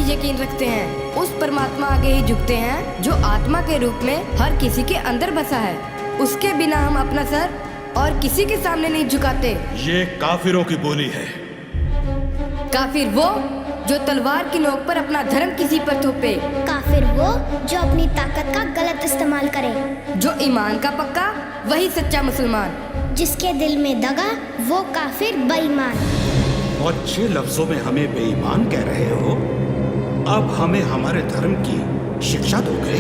चीज यकीन रखते हैं उस परमात्मा आगे ही झुकते हैं जो आत्मा के रूप में हर किसी के अंदर बसा है। उसके बिना हम अपना सर और किसी के सामने नहीं झुकाते। ये काफिरों की बोली है। काफिर वो जो तलवार की नोक पर अपना धर्म किसी पर थोपे। काफिर वो जो अपनी ताकत का गलत इस्तेमाल करे। जो ईमान का पक्का वही सच्चा मुसलमान। जिसके दिल में दगा वो काफिर बेईमान। अच्छे लफ्जों में हमें बेईमान कह रहे हो, अब हमें हमारे धर्म की शिक्षा दोगे?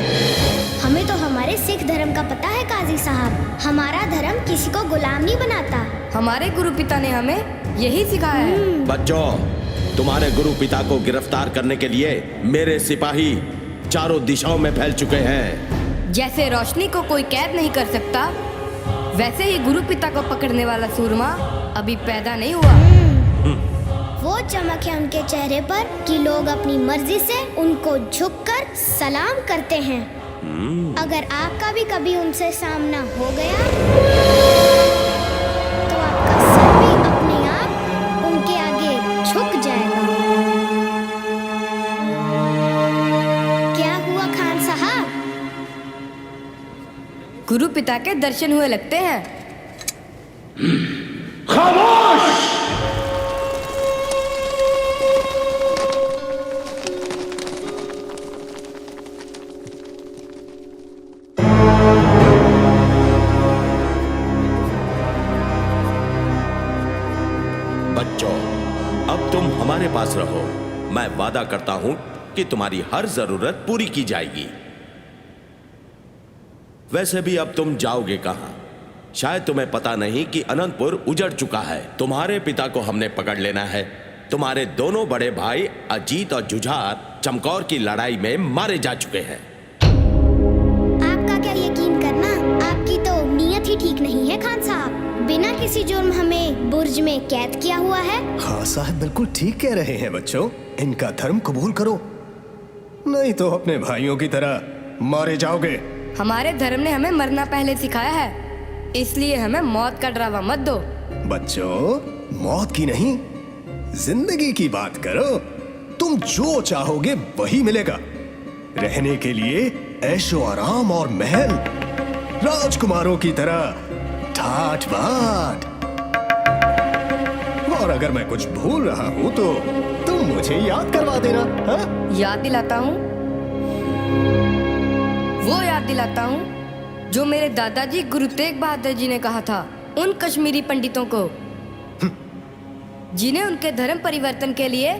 हमें तो हमारे सिख धर्म का पता है काजी साहब। हमारा धर्म किसी को गुलाम नहीं बनाता। हमारे गुरु पिता ने हमें यही सिखाया है। बच्चों, तुम्हारे गुरु पिता को गिरफ्तार करने के लिए मेरे सिपाही चारों दिशाओं में फैल चुके हैं। जैसे रोशनी को कोई कैद नहीं कर सकता, वैसे ही गुरु पिता को पकड़ने वाला सूरमा अभी पैदा नहीं हुआ। वो चमक है उनके चेहरे पर कि लोग अपनी मर्जी से उनको झुककर सलाम करते हैं। अगर आपका भी कभी उनसे सामना हो गया तो आपका सर भी अपने आप उनके आगे झुक जाएगा। क्या हुआ खान साहब? गुरु पिता के दर्शन हुए लगते हैं। खामोश! बच्चों, अब तुम हमारे पास रहो। मैं वादा करता हूं कि तुम्हारी हर जरूरत पूरी की जाएगी। वैसे भी अब तुम जाओगे कहां? शायद तुम्हें पता नहीं कि अनंतपुर उजड़ चुका है। तुम्हारे पिता को हमने पकड़ लेना है। तुम्हारे दोनों बड़े भाई अजीत और जुझार चमकौर की लड़ाई में मारे जा चुके हैं। आपका क्या यकीन करना, आपकी तो नीयत ही ठीक नहीं है खान साहब। बिना किसी जुर्म हमें बुर्ज में कैद किया हुआ है। हाँ साहब, बिल्कुल ठीक कह रहे हैं बच्चों। इनका धर्म कबूल करो, नहीं तो अपने भाइयों की तरह मारे जाओगे। हमारे धर्म ने हमें मरना पहले सिखाया है, इसलिए हमें मौत का डरावा मत दो। बच्चों, मौत की नहीं, जिंदगी की बात करो। तुम जो चाहोगे वही मिलेगा। रहने के लिए ऐशो आराम और महल, राजकुमारों की तरह ठाठ बाट। और अगर मैं कुछ भूल रहा हूं तो तुम मुझे याद करवा देना। हाँ? याद दिलाता हूँ, वो याद दिलाता हूँ जो मेरे दादाजी गुरु तेग बहादुर जी ने कहा था उन कश्मीरी पंडितों को जिन्हें उनके धर्म परिवर्तन के लिए